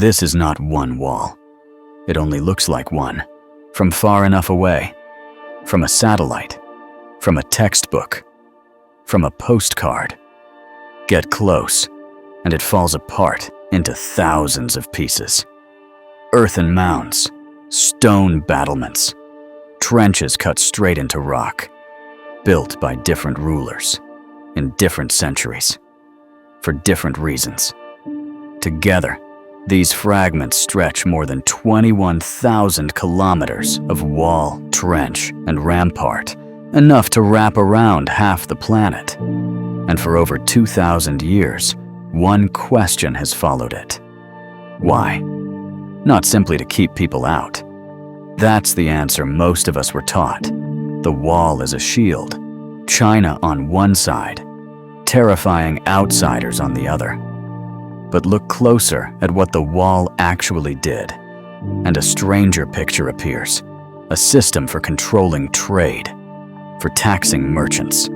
This is not one wall. It only looks like one, from far enough away, from a satellite, from a textbook, from a postcard. Get close, and it falls apart into thousands of pieces. Earthen mounds, stone battlements, trenches cut straight into rock, built by different rulers, in different centuries, for different reasons. Together, these fragments stretch more than 21,000 kilometers of wall, trench, and rampart, enough to wrap around half the planet. And for over 2,000 years, one question has followed it. Why? Not simply to keep people out. That's the answer most of us were taught. The wall is a shield, China on one side, terrifying outsiders on the other. But look closer at what the wall actually did, and a stranger picture appears, a system for controlling trade, for taxing merchants,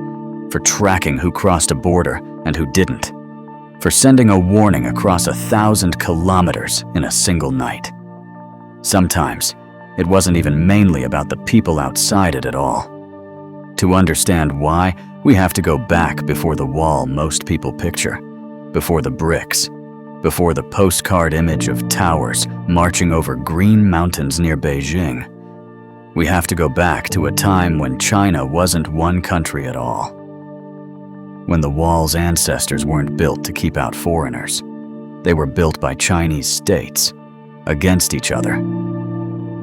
for tracking who crossed a border and who didn't, for sending a warning across 1,000 kilometers in a single night. Sometimes, it wasn't even mainly about the people outside it at all. To understand why, we have to go back before the wall most people picture, before the bricks, before the postcard image of towers marching over green mountains near Beijing. We have to go back to a time when China wasn't one country at all. When the wall's ancestors weren't built to keep out foreigners. They were built by Chinese states, against each other.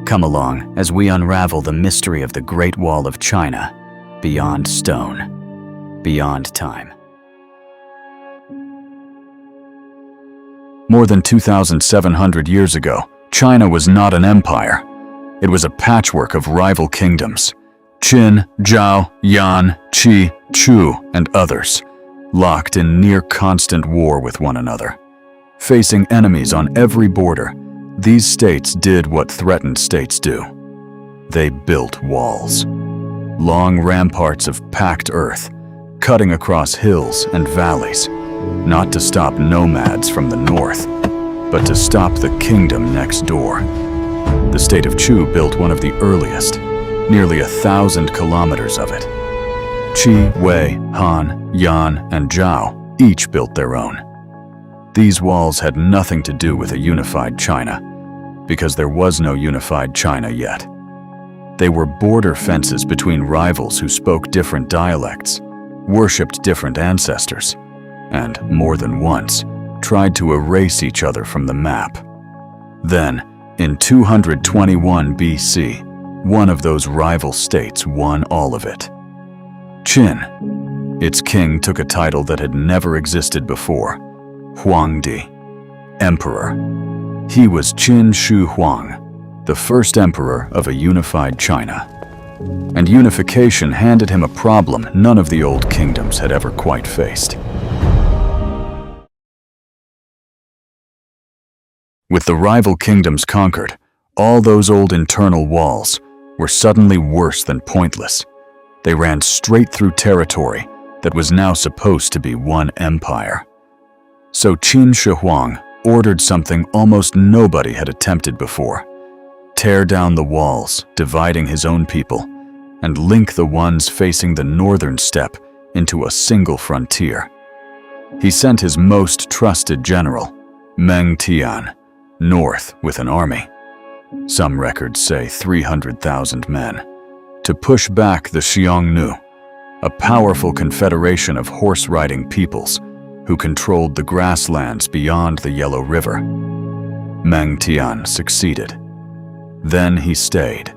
Come along as we unravel the mystery of the Great Wall of China, beyond stone, beyond time. More than 2,700 years ago, China was not an empire. It was a patchwork of rival kingdoms. Qin, Zhao, Yan, Qi, Chu, and others, locked in near-constant war with one another. Facing enemies on every border, these states did what threatened states do. They built walls. Long ramparts of packed earth, cutting across hills and valleys, not to stop nomads from the north, but to stop the kingdom next door. The state of Chu built one of the earliest, nearly 1,000 kilometers of it. Qi, Wei, Han, Yan, and Zhao each built their own. These walls had nothing to do with a unified China, because there was no unified China yet. They were border fences between rivals who spoke different dialects, worshipped different ancestors, and, more than once, tried to erase each other from the map. Then, in 221 BC, one of those rival states won all of it. Qin. Its king took a title that had never existed before, Huangdi, Emperor. He was Qin Shi Huang, the first emperor of a unified China. And unification handed him a problem none of the old kingdoms had ever quite faced. With the rival kingdoms conquered, all those old internal walls were suddenly worse than pointless. They ran straight through territory that was now supposed to be one empire. So Qin Shi Huang ordered something almost nobody had attempted before: tear down the walls, dividing his own people, and link the ones facing the northern steppe into a single frontier. He sent his most trusted general, Meng, north with an army. Some records say 300,000 men, to push back the Xiongnu, a powerful confederation of horse-riding peoples who controlled the grasslands beyond the Yellow River. Meng Tian succeeded. Then he stayed,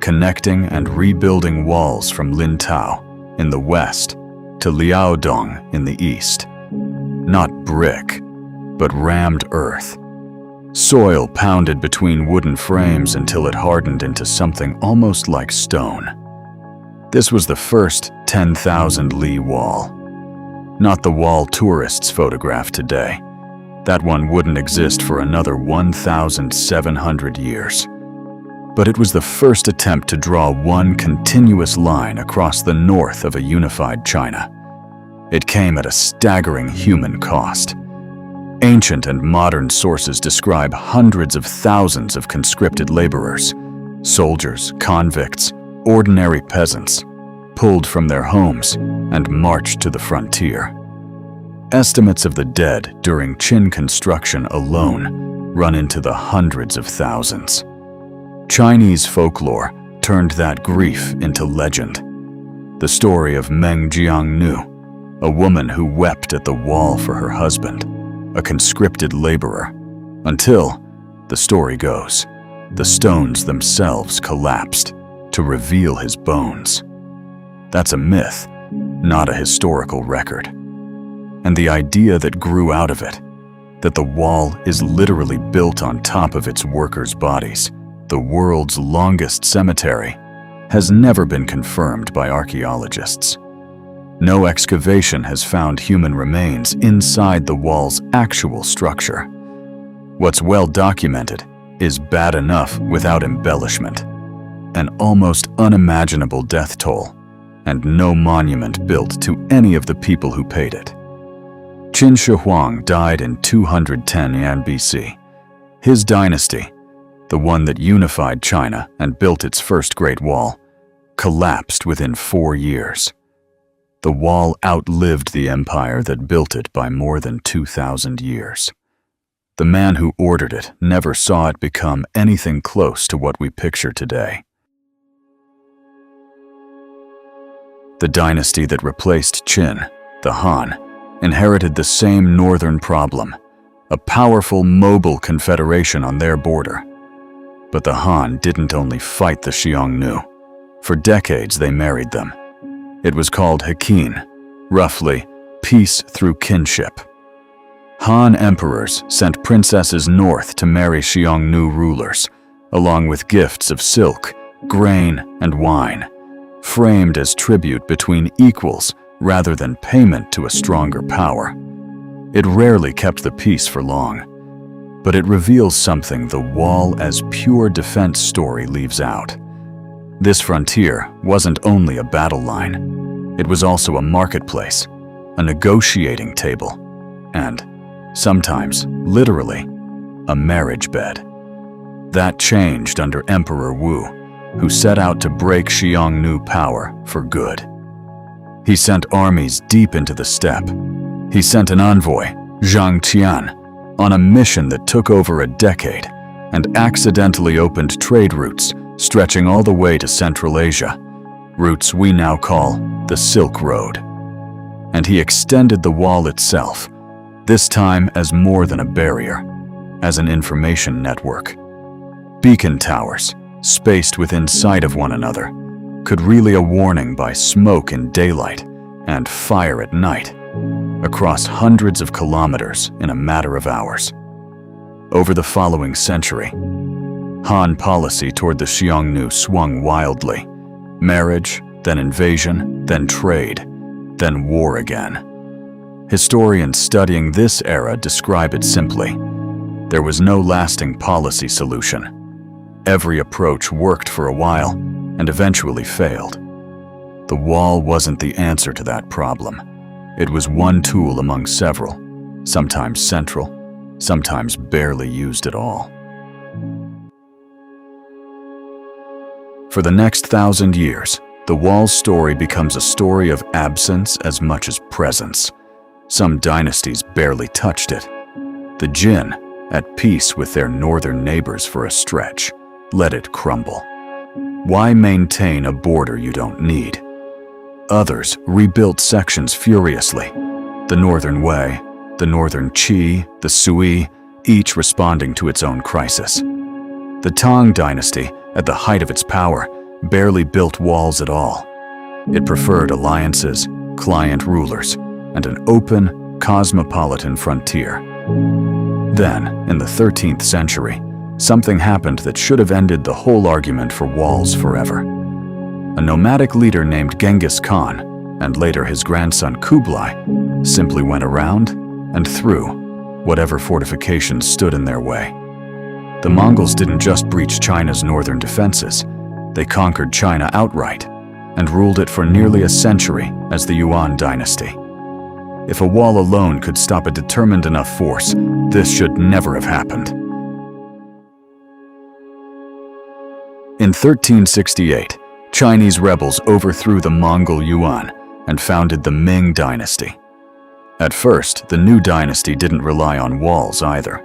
connecting and rebuilding walls from Lintao in the west to Liaodong in the east. Not brick, but rammed earth. Soil pounded between wooden frames until it hardened into something almost like stone. This was the first 10,000 li wall. Not the wall tourists photograph today. That one wouldn't exist for another 1,700 years. But it was the first attempt to draw one continuous line across the north of a unified China. It came at a staggering human cost. Ancient and modern sources describe hundreds of thousands of conscripted laborers, soldiers, convicts, ordinary peasants, pulled from their homes and marched to the frontier. Estimates of the dead during Qin construction alone run into the hundreds of thousands. Chinese folklore turned that grief into legend. The story of Ming Xiongnu, a woman who wept at the wall for her husband, a conscripted laborer, until, the story goes, the stones themselves collapsed to reveal his bones. That's a myth, not a historical record. And the idea that grew out of it, that the wall is literally built on top of its workers' bodies, the world's longest cemetery, has never been confirmed by archaeologists. No excavation has found human remains inside the wall's actual structure. What's well documented is bad enough without embellishment. An almost unimaginable death toll, and no monument built to any of the people who paid it. Qin Shi Huang died in 210 Yan BC. His dynasty, the one that unified China and built its first Great Wall, collapsed within 4 years. The wall outlived the empire that built it by more than 2,000 years. The man who ordered it never saw it become anything close to what we picture today. The dynasty that replaced Qin, the Han, inherited the same northern problem, a powerful mobile confederation on their border. But the Han didn't only fight the Xiongnu. For decades they married them. It was called Qin, roughly, peace through kinship. Han emperors sent princesses north to marry Xiongnu rulers, along with gifts of silk, grain, and wine, framed as tribute between equals rather than payment to a stronger power. It rarely kept the peace for long, but it reveals something the wall as pure defense story leaves out. This frontier wasn't only a battle line, it was also a marketplace, a negotiating table, and, sometimes, literally, a marriage bed. That changed under Emperor Wu, who set out to break Xiongnu power for good. He sent armies deep into the steppe. He sent an envoy, Zhang Tian, on a mission that took over a decade and accidentally opened trade routes stretching all the way to Central Asia, routes we now call the Silk Road. And he extended the wall itself, this time as more than a barrier, as an information network. Beacon towers, spaced within sight of one another, could relay a warning by smoke in daylight and fire at night, across hundreds of kilometers in a matter of hours. Over the following century, Han policy toward the Xiongnu swung wildly. Marriage, then invasion, then trade, then war again. Historians studying this era describe it simply. There was no lasting policy solution. Every approach worked for a while and eventually failed. The wall wasn't the answer to that problem. It was one tool among several, sometimes central, sometimes barely used at all. For the next 1,000 years, the wall's story becomes a story of absence as much as presence. Some dynasties barely touched it. The Jin, at peace with their northern neighbors for a stretch, let it crumble. Why maintain a border you don't need? Others rebuilt sections furiously. The Northern Wei, the Northern Qi, the Sui, each responding to its own crisis. The Tang Dynasty, at the height of its power, barely built walls at all. It preferred alliances, client rulers, and an open, cosmopolitan frontier. Then, in the 13th century, something happened that should have ended the whole argument for walls forever. A nomadic leader named Genghis Khan, and later his grandson Kublai, simply went around and through whatever fortifications stood in their way. The Mongols didn't just breach China's northern defenses, they conquered China outright and ruled it for nearly a century as the Yuan dynasty. If a wall alone could stop a determined enough force, this should never have happened. In 1368, Chinese rebels overthrew the Mongol Yuan and founded the Ming Dynasty. At first, the new dynasty didn't rely on walls either.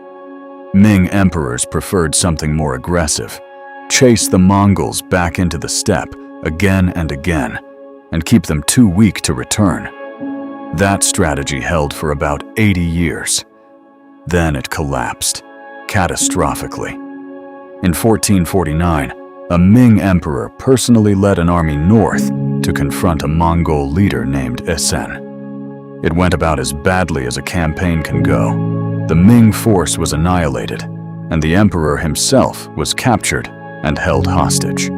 Ming emperors preferred something more aggressive: chase the Mongols back into the steppe again and again, and keep them too weak to return. That strategy held for about 80 years. Then it collapsed, catastrophically. In 1449, a Ming emperor personally led an army north to confront a Mongol leader named Esen. It went about as badly as a campaign can go. The Ming force was annihilated, and the emperor himself was captured and held hostage.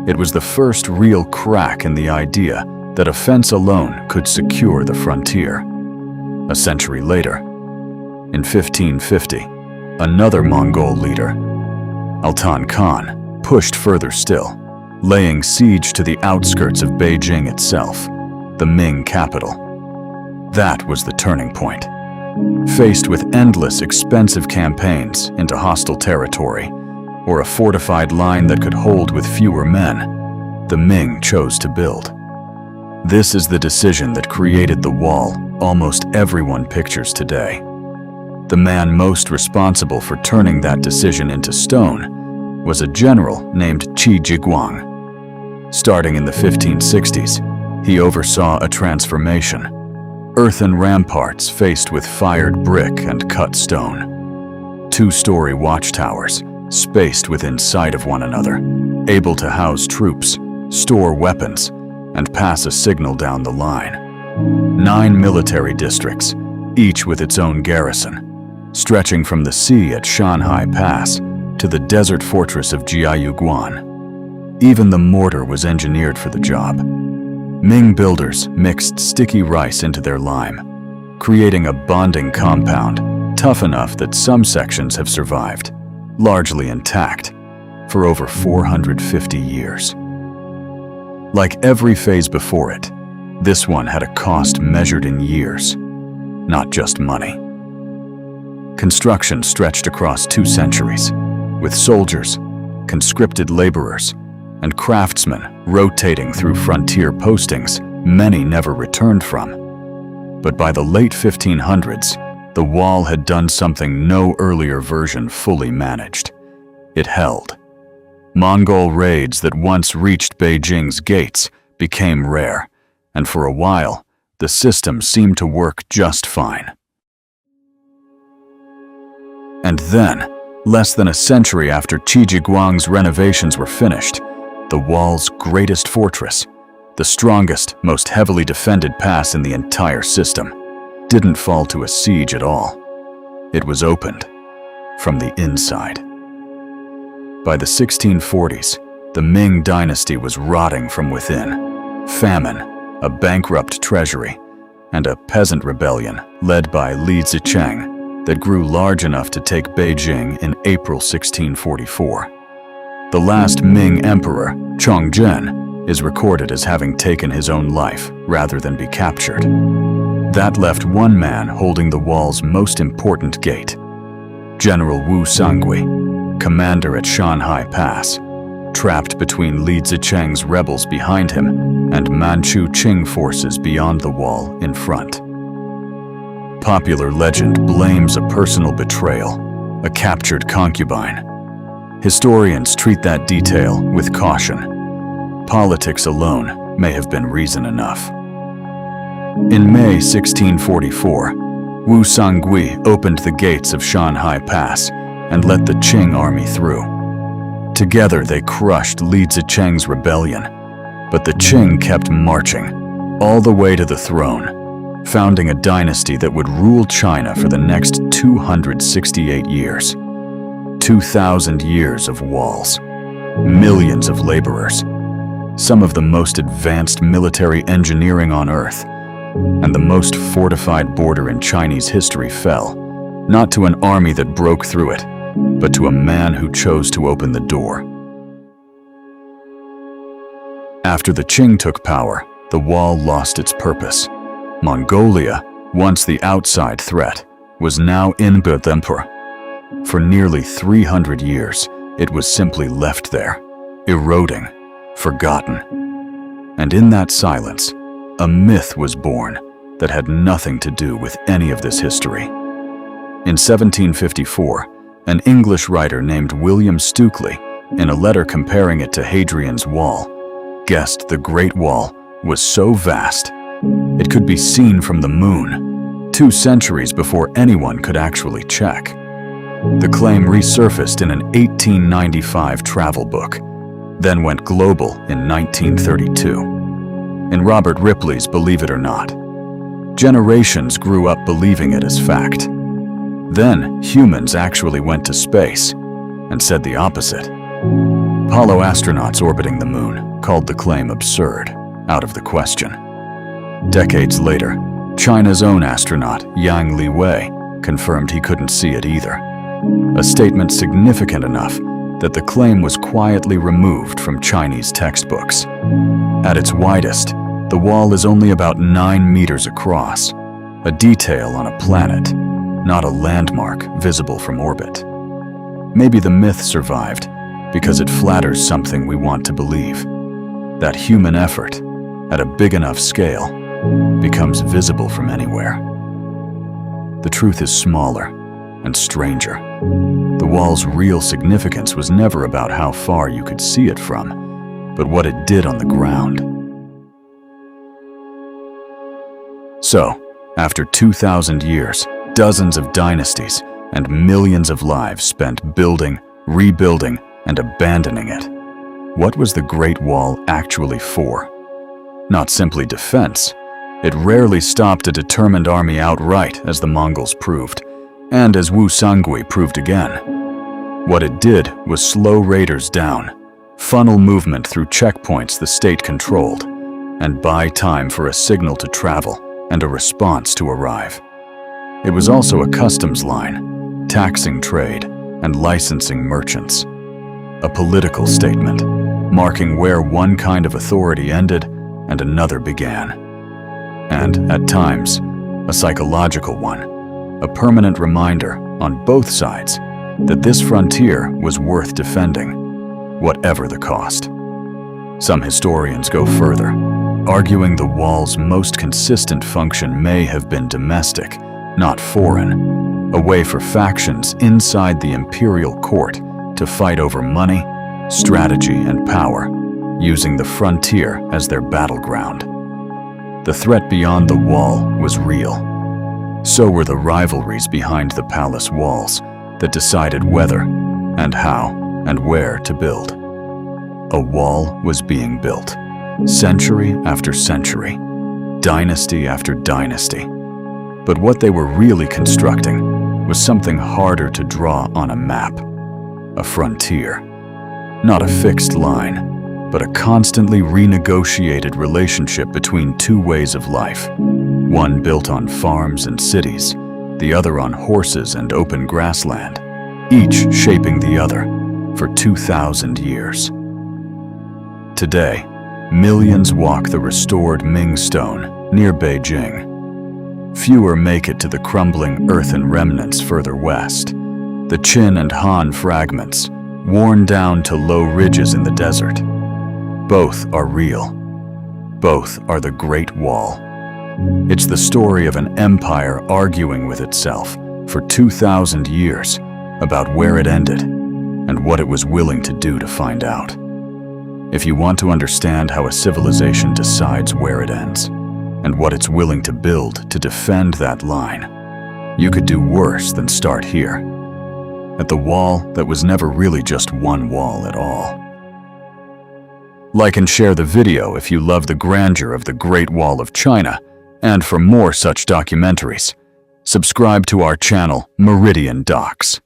It was the first real crack in the idea that a fence alone could secure the frontier. A century later, in 1550, another Mongol leader, Altan Khan, pushed further still, laying siege to the outskirts of Beijing itself, the Ming capital. That was the turning point. Faced with endless, expensive campaigns into hostile territory, or a fortified line that could hold with fewer men, the Ming chose to build. This is the decision that created the wall almost everyone pictures today. The man most responsible for turning that decision into stone was a general named Qin Shi Huang. Starting in the 1560s, he oversaw a transformation: earthen ramparts faced with fired brick and cut stone. Two-story watchtowers, spaced within sight of one another, able to house troops, store weapons, and pass a signal down the line. 9 military districts, each with its own garrison, stretching from the sea at Shanhai Pass to the desert fortress of Jiayuguan. Even the mortar was engineered for the job. Ming builders mixed sticky rice into their lime, creating a bonding compound tough enough that some sections have survived, largely intact, for over 450 years. Like every phase before it, this one had a cost measured in years, not just money. Construction stretched across 2 centuries, with soldiers, conscripted laborers, and craftsmen rotating through frontier postings many never returned from. But by the late 1500s, the wall had done something no earlier version fully managed. It held. Mongol raids that once reached Beijing's gates became rare, and for a while, the system seemed to work just fine. And then, less than a century after Qin Shi Huang's renovations were finished, the wall's greatest fortress, the strongest, most heavily defended pass in the entire system, didn't fall to a siege at all. It was opened from the inside. By the 1640s, the Ming Dynasty was rotting from within. Famine, a bankrupt treasury, and a peasant rebellion led by Li Zicheng that grew large enough to take Beijing in April 1644. The last Ming emperor, Chongzhen, is recorded as having taken his own life rather than be captured. That left one man holding the wall's most important gate: General Wu Sangui, commander at Shanhai Pass, trapped between Li Zicheng's rebels behind him and Manchu Qing forces beyond the wall in front. Popular legend blames a personal betrayal, a captured concubine. Historians treat that detail with caution. Politics alone may have been reason enough. In May 1644, Wu Sangui opened the gates of Shanhai Pass and let the Qing army through. Together they crushed Li Zicheng's rebellion, but the Qing kept marching, all the way to the throne, founding a dynasty that would rule China for the next 268 years. 2,000 years of walls, millions of laborers, some of the most advanced military engineering on Earth, and the most fortified border in Chinese history fell, not to an army that broke through it, but to a man who chose to open the door. After the Qing took power, the wall lost its purpose. Mongolia, Once the outside threat was now in the emperor. For nearly 300 years, it was simply left there, eroding, forgotten. And in that silence, a myth was born that had nothing to do with any of this history. In 1754, an English writer named William Stukeley, in a letter comparing it to Hadrian's Wall, guessed the Great Wall was so vast it could be seen from the moon, 2 centuries before anyone could actually check. The claim resurfaced in an 1895 travel book, then went global in 1932. In Robert Ripley's Believe It or Not, generations grew up believing it as fact. Then humans actually went to space and said the opposite. Apollo astronauts orbiting the moon called the claim absurd, out of the question. Decades later, China's own astronaut Yang Liwei confirmed he couldn't see it either. A statement significant enough that the claim was quietly removed from Chinese textbooks. At its widest, the wall is only about 9 meters across, a detail on a planet, not a landmark visible from orbit. Maybe the myth survived because it flatters something we want to believe, that human effort, at a big enough scale, becomes visible from anywhere. The truth is smaller and stranger. The wall's real significance was never about how far you could see it from, but what it did on the ground. So, after 2,000 years, dozens of dynasties, and millions of lives spent building, rebuilding, and abandoning it, what was the Great Wall actually for? Not simply defense. It rarely stopped a determined army outright, as the Mongols proved, and as Wu Sangui proved again. What it did was slow raiders down, funnel movement through checkpoints the state controlled, and buy time for a signal to travel and a response to arrive. It was also a customs line, taxing trade and licensing merchants. A political statement, marking where one kind of authority ended and another began. And, at times, a psychological one, a permanent reminder on both sides that this frontier was worth defending, whatever the cost. Some historians go further, arguing the wall's most consistent function may have been domestic, not foreign, a way for factions inside the imperial court to fight over money, strategy, and power, using the frontier as their battleground. The threat beyond the wall was real. So were the rivalries behind the palace walls that decided whether and how and where to build. A wall was being built, century after century, dynasty after dynasty. But what they were really constructing was something harder to draw on a map, a frontier. Not a fixed line, but a constantly renegotiated relationship between 2 ways of life, one built on farms and cities, the other on horses and open grassland, each shaping the other for 2,000 years. Today, millions walk the restored Ming stone near Beijing. Fewer make it to the crumbling earthen remnants further west, the Qin and Han fragments, worn down to low ridges in the desert. Both are real. Both are the Great Wall. It's the story of an empire arguing with itself for 2,000 years about where it ended and what it was willing to do to find out. If you want to understand how a civilization decides where it ends and what it's willing to build to defend that line, you could do worse than start here, at the wall that was never really just one wall at all. Like and share the video if you love the grandeur of the Great Wall of China, and for more such documentaries, subscribe to our channel Meridian Docs.